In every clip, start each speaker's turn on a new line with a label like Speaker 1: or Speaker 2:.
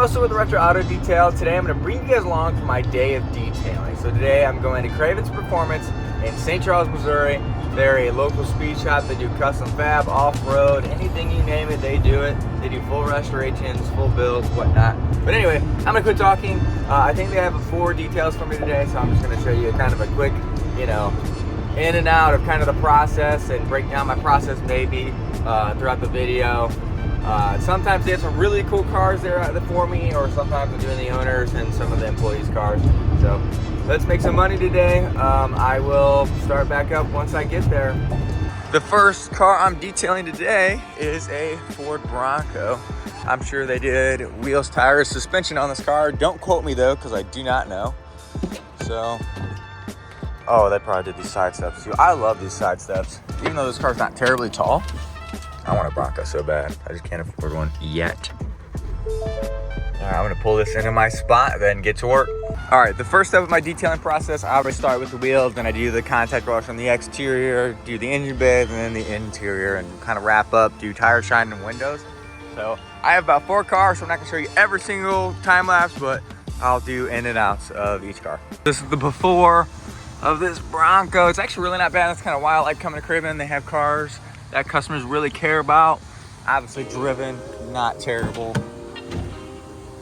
Speaker 1: Russell with Retro Auto Detail. Today I'm going to bring you guys along for my day of detailing. So today I'm going to Craven's Performance in St. Charles, Missouri. They're a local speed shop. They do custom fab, off-road, anything you name it, they do it. They do full restorations, full builds, whatnot. But anyway, I'm going to quit talking. I think they have 4 details for me today, so I'm just going to show you kind of a quick, in and out of kind of the process and break down my process maybe throughout the video. Sometimes they have some really cool cars there for me, or sometimes I'm doing the owners and some of the employees' cars. So let's make some money today. I will start back up once I get there. The first car I'm detailing today is a Ford Bronco. I'm sure they did wheels, tires, suspension on this car. Don't quote me though, because I do not know. So, oh, they probably did these side steps too. I love these side steps. Even though this car's not terribly tall, I want a Bronco so bad. I just can't afford one yet. All right, I'm gonna pull this into my spot, then get to work. All right, the first step of my detailing process, I always start with the wheels, then I do the contact wash on the exterior, do the engine bay, and then the interior, and kind of wrap up, do tire shine and windows. So I have about 4 cars, so I'm not gonna show you every single time lapse, but I'll do in and outs of each car. This is the before of this Bronco. It's actually really not bad. That's kind of why I like coming to Craven. They have cars that customers really care about. Obviously driven, not terrible.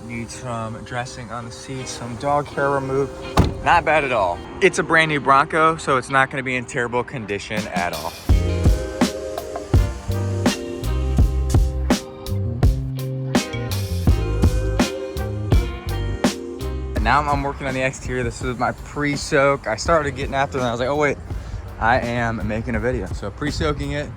Speaker 1: Need some dressing on the seats, some dog hair removed. Not bad at all. It's a brand new Bronco, so it's not gonna be in terrible condition at all. And now I'm working on the exterior. This is my pre-soak. I started getting after it and I was like, oh wait, I am making a video. So pre-soaking it,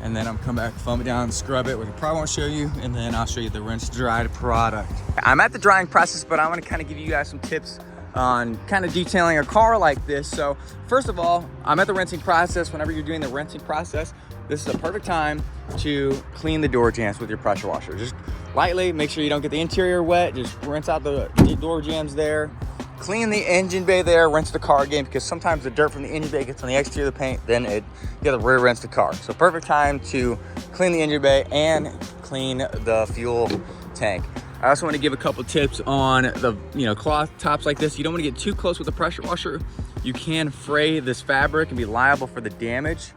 Speaker 1: and then I'm coming back, foam it down, scrub it, which I probably won't show you, and then I'll show you the rinse dried product. I'm at the drying process, but I want to kind of give you guys some tips on kind of detailing a car like this. So first of all, I'm at the rinsing process. Whenever you're doing the rinsing process, this is a perfect time to clean the door jams with your pressure washer. Just lightly, make sure you don't get the interior wet. Just rinse out the door jams there. Clean the engine bay there, rinse the car again, because sometimes the dirt from the engine bay gets on the exterior of the paint, then you gotta re-rinse the car. So perfect time to clean the engine bay and clean the fuel tank. I also want to give a couple tips on the cloth tops like this. You don't want to get too close with the pressure washer. You can fray this fabric and be liable for the damage.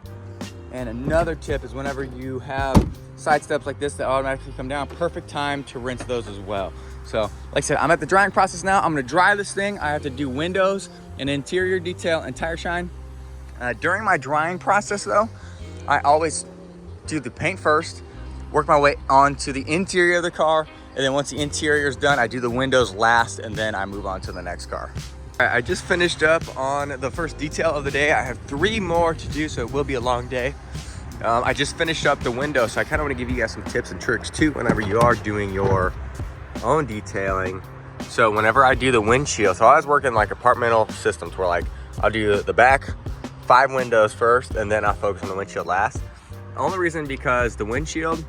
Speaker 1: And another tip is whenever you have side steps like this that automatically come down, perfect time to rinse those as well. So like I said, I'm at the drying process now. I'm gonna dry this thing. I have to do windows and interior detail and tire shine. During my drying process though, I always do the paint first, work my way onto the interior of the car, and then once the interior is done, I do the windows last, and then I move on to the next car. All right, I just finished up on the first detail of the day. I have 3 more to do, so it will be a long day. I just finished up the window, so I kind of want to give you guys some tips and tricks too whenever you are doing your own detailing. So whenever I do the windshield, so I was working like apartmental systems where like I'll do the back 5 windows first, and then I'll focus on the windshield last. The only reason because the windshield,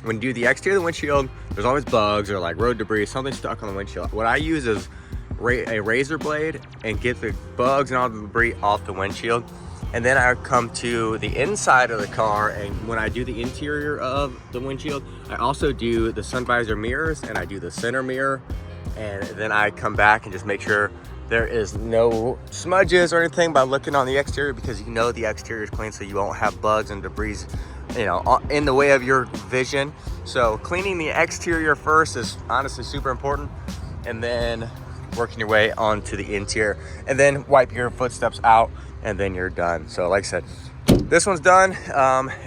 Speaker 1: when you do the exterior of the windshield, there's always bugs or like road debris, something stuck on the windshield. What I use is a razor blade and get the bugs and all the debris off the windshield. And then I come to the inside of the car, and when I do the interior of the windshield, I also do the sun visor mirrors, and I do the center mirror, and then I come back and just make sure there is no smudges or anything by looking on the exterior, because the exterior is clean, so you won't have bugs and debris in the way of your vision. So cleaning the exterior first is honestly super important, and then working your way onto the interior, and then wipe your footsteps out, and then you're done. So like I said, this one's done.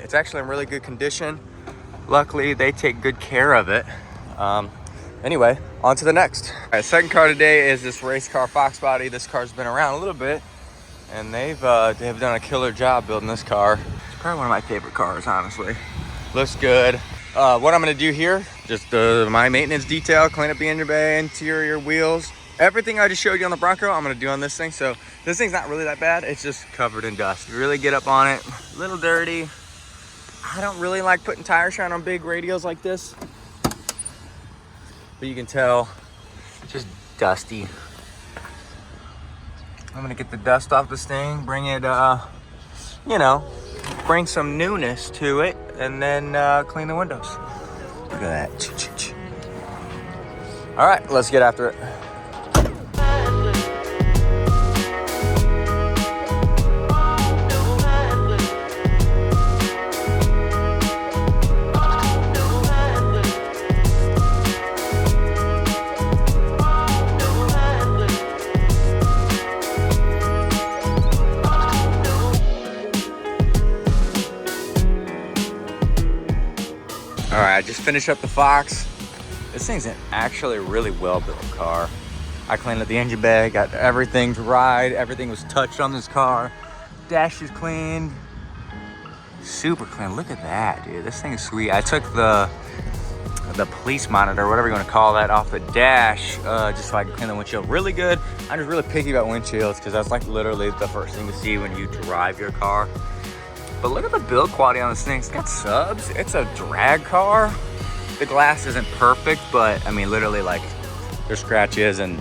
Speaker 1: It's actually in really good condition. Luckily, they take good care of it. Anyway, on to the next. All right, second car today is this race car Fox Body. This car's been around a little bit, and they've done a killer job building this car. It's probably one of my favorite cars, honestly. Looks good. What I'm gonna do here, just my maintenance detail, clean up the engine bay, interior, wheels. Everything I just showed you on the Bronco, I'm gonna do on this thing. So this thing's not really that bad. It's just covered in dust. You really get up on it, a little dirty. I don't really like putting tire shine on big radials like this, but you can tell, it's just dusty. I'm gonna get the dust off this thing, bring it, bring some newness to it, and then clean the windows. Look at that. All right, let's get after it. All right, I just finished up the Fox. This thing's an actually really well-built car. I cleaned up the engine bay, got everything dried, everything was touched on this car. Dash is cleaned, super clean. Look at that, dude. This thing is sweet. I took the police monitor, whatever you want to call that, off the dash, just so I can clean the windshield really good. I'm just really picky about windshields because that's like literally the first thing to see when you drive your car. But look at the build quality on this thing. It's got subs. It's a drag car. The glass isn't perfect, but I mean, literally, like, there's scratches and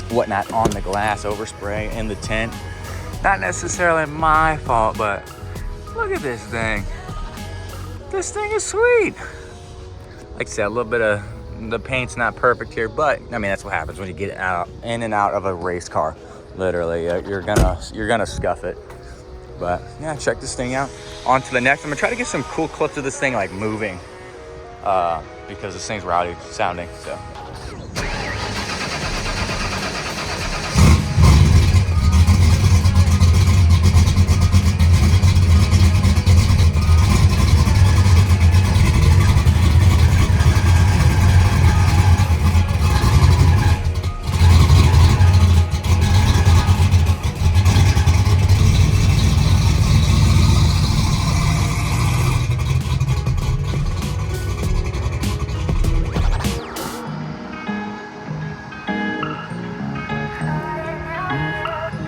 Speaker 1: whatnot on the glass, overspray in the tint. Not necessarily my fault, but look at this thing. This thing is sweet. Like I said, a little bit of the paint's not perfect here, but I mean, that's what happens when you get out in and out of a race car. Literally, you're gonna scuff it. But yeah, check this thing out. On to the next. I'm gonna try to get some cool clips of this thing like moving, because this thing's rowdy sounding. So.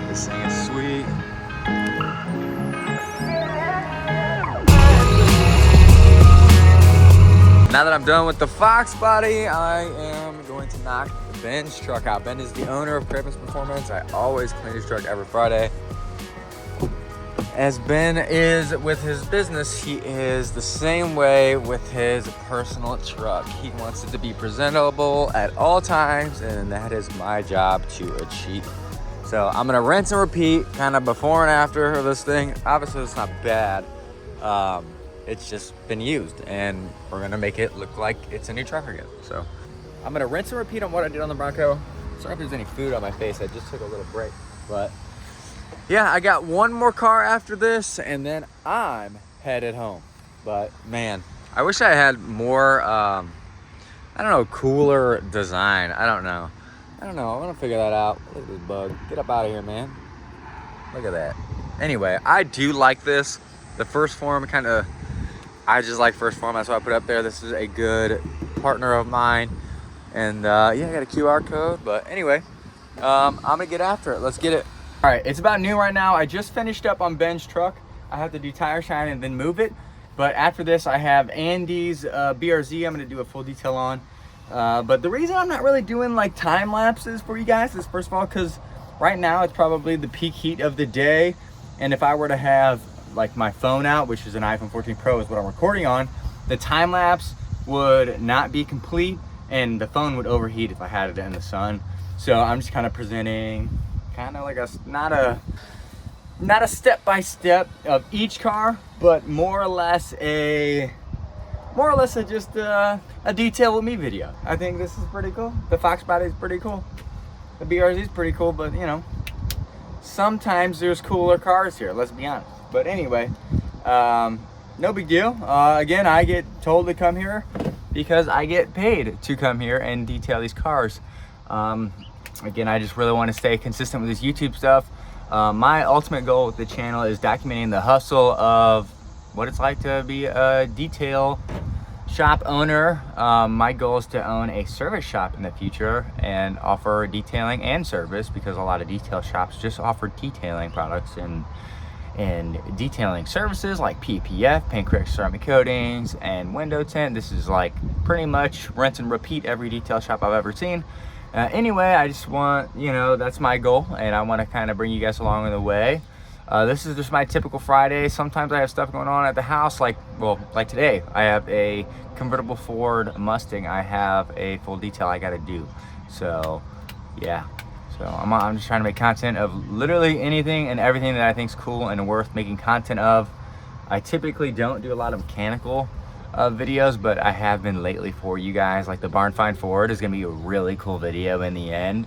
Speaker 1: This thing is sweet. Now that I'm done with the Fox body, I am going to knock Ben's truck out. Ben is the owner of Craven's Performance. I always clean his truck every Friday. As Ben is with his business, he is the same way with his personal truck. He wants it to be presentable at all times, and that is my job to achieve. So I'm gonna rinse and repeat kind of before and after of this thing. Obviously it's not bad. It's just been used, and we're gonna make it look like it's a new truck again. So I'm gonna rinse and repeat on what I did on the Bronco. Sorry if there's any food on my face, I just took a little break. But yeah, I got one more car after this, and then I'm headed home. But man, I wish I had more, I don't know, cooler design. I don't know. I'm gonna figure that out. Look at this bug. Get up out of here, man. Look at that. Anyway, I do like this. The First Form I just like First Form. That's why I put it up there. This is a good partner of mine. And yeah, I got a QR code. But anyway, I'm gonna get after it. Let's get it. All right, it's about noon right now. I just finished up on Ben's truck. I have to do tire shine and then move it. But after this, I have Andy's BRZ I'm gonna do a full detail on. But the reason I'm not really doing like time lapses for you guys is, first of all, because right now it's probably the peak heat of the day. And if I were to have like my phone out, which is an iPhone 14 Pro is what I'm recording on, the time lapse would not be complete and the phone would overheat if I had it in the sun. So I'm just kind of presenting kind of like not a step-by-step of each car, but more or less just a detail with me video. I think this is pretty cool. The Fox body is pretty cool. The BRZ is pretty cool, but you know, sometimes there's cooler cars here, let's be honest. But anyway, no big deal. Again, I get told to come here because I get paid to come here and detail these cars. Again, I just really want to stay consistent with this YouTube stuff. My ultimate goal with the channel is documenting the hustle of what it's like to be a detail shop owner. My goal is to own a service shop in the future and offer detailing and service, because a lot of detail shops just offer detailing products and detailing services like PPF, paint correction, ceramic coatings, and window tint. This is like pretty much rinse and repeat every detail shop I've ever seen. Anyway, I just want, you know, that's my goal, and I want to kind of bring you guys along in the way. This is just my typical Friday. Sometimes I have stuff going on at the house, like today. I have a convertible Ford Mustang. I have a full detail I gotta do. So yeah, so I'm just trying to make content of literally anything and everything that I think is cool and worth making content of. I typically don't do a lot of mechanical videos, but I have been lately for you guys. Like the Barn Find Ford is gonna be a really cool video in the end.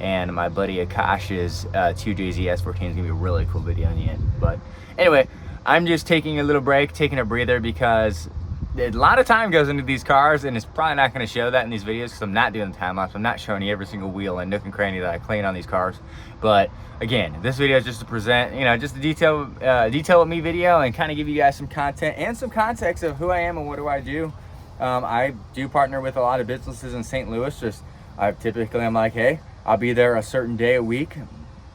Speaker 1: And my buddy Akash's 2JZS14 is gonna be a really cool video in the end. But anyway, I'm just taking a little break, taking a breather, because a lot of time goes into these cars, and it's probably not gonna show that in these videos because I'm not doing the time lapse. I'm not showing you every single wheel and nook and cranny that I clean on these cars. But again, this video is just to present, you know, just a detail with me video, and kind of give you guys some content and some context of who I am and what do I do. I do partner with a lot of businesses in St. Louis. I'm like, hey, I'll be there a certain day a week,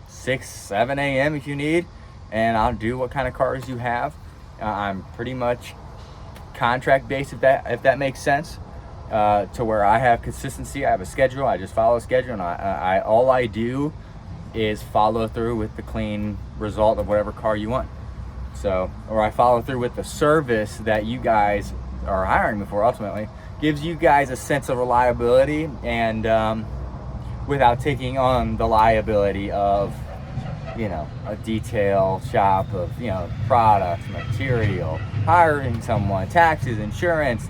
Speaker 1: 6, 7 a.m. if you need, and I'll do what kind of cars you have. I'm pretty much contract based, if that makes sense, to where I have consistency. I have a schedule. I just follow a schedule, and all I do is follow through with the clean result of whatever car you want. So, or I follow through with the service that you guys are hiring me for. Ultimately, gives you guys a sense of reliability, and without taking on the liability of, you know, a detail shop of, you know, products, material, hiring someone, taxes, insurance,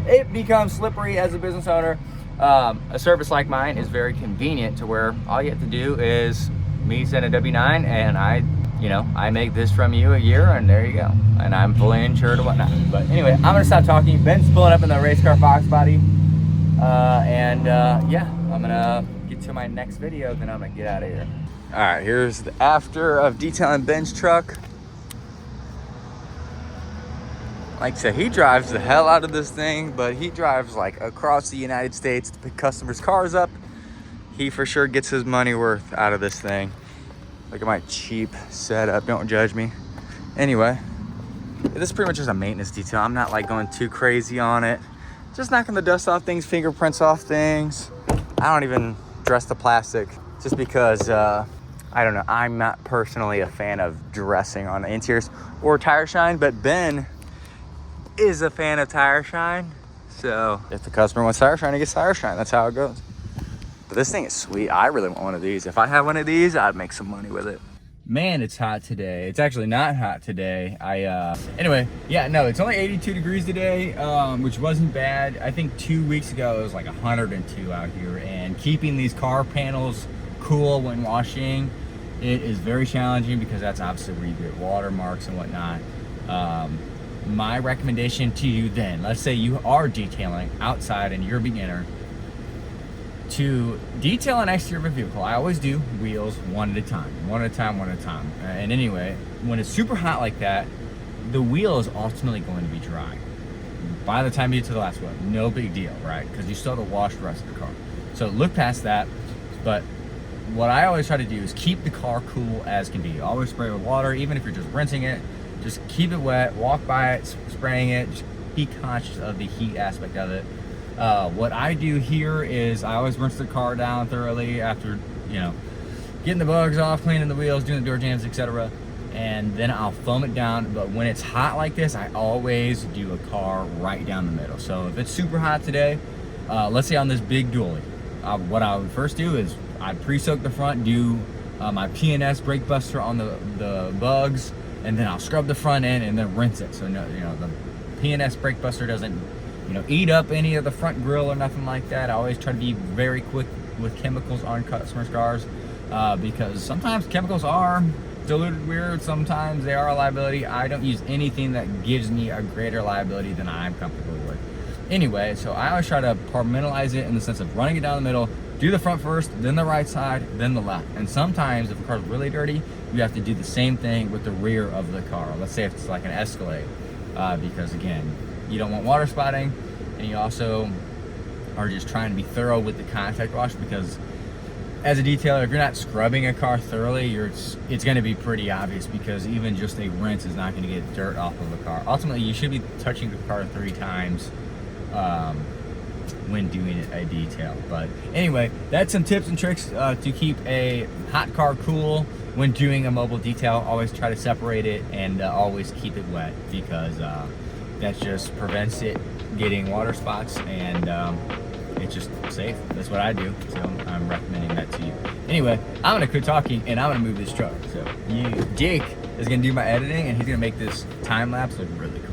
Speaker 1: It becomes slippery as a business owner. A service like mine is very convenient to where all you have to do is me send a W-9, and I make this from you a year, and there you go. And I'm fully insured or whatnot. But anyway, I'm gonna stop talking. Ben's pulling up in the race car Fox body. Yeah, I'm gonna get to my next video, then I'm gonna get out of here. All right, here's the after of detailing Ben's truck. Like I said, he drives the hell out of this thing, but he drives like across the United States to pick customers' cars up. He for sure gets his money worth out of this thing. Look at my cheap setup, don't judge me. Anyway, this is pretty much just a maintenance detail. I'm not like going too crazy on it. Just knocking the dust off things, fingerprints off things. I don't even dress the plastic just because, I don't know, I'm not personally a fan of dressing on the interiors or tire shine, but Ben is a fan of tire shine. So if the customer wants tire shine, he gets tire shine. That's how it goes. But this thing is sweet. I really want one of these. If I had one of these, I'd make some money with it. Man, it's hot today. It's actually not hot today. Anyway, yeah, no, it's only 82 degrees today, which wasn't bad. I think 2 weeks ago, it was like 102 out here, and keeping these car panels cool when washing, it is very challenging because that's obviously where you get watermarks and whatnot. My recommendation to you then, let's say you are detailing outside and you're a beginner, to detail an exterior of a vehicle, I always do wheels one at a time. And anyway, when it's super hot like that, the wheel is ultimately going to be dry. By the time you get to the last one, no big deal, right? Because you still have to wash the rest of the car. So look past that. But what I always try to do is keep the car cool as can be. Always spray with water, even if you're just rinsing it. Just keep it wet, walk by it, spraying it. Just be conscious of the heat aspect of it. What I do here is I always rinse the car down thoroughly after, you know, getting the bugs off, cleaning the wheels, doing the door jams, etc. And then I'll foam it down. But when it's hot like this, I always do a car right down the middle. So if it's super hot today, let's say on this big dually, what I would first do is I'd pre-soak the front, do my P&S brake buster on the bugs, and then I'll scrub the front end and then rinse it. So no, you know, the P&S brake buster doesn't, you know, eat up any of the front grille or nothing like that. I always try to be very quick with chemicals on customers' cars, because sometimes chemicals are diluted weird, sometimes they are a liability. I don't use anything that gives me a greater liability than I'm comfortable with. Anyway, so I always try to compartmentalize it in the sense of running it down the middle, do the front first, then the right side, then the left. And sometimes if the car's really dirty, you have to do the same thing with the rear of the car. Let's say if it's like an Escalade, because again, you don't want water spotting, and you also are just trying to be thorough with the contact wash, because as a detailer, if you're not scrubbing a car thoroughly, it's going to be pretty obvious, because even just a rinse is not going to get dirt off of the car. Ultimately, you should be touching the car 3 times when doing a detail. But anyway, that's some tips and tricks to keep a hot car cool when doing a mobile detail. Always try to separate it and always keep it wet, because that just prevents it getting water spots, and it's just safe. That's what I do, so I'm recommending that to you. Anyway, I'm gonna quit talking and I'm gonna move this truck. So Jake is gonna do my editing, and he's gonna make this time lapse look really cool.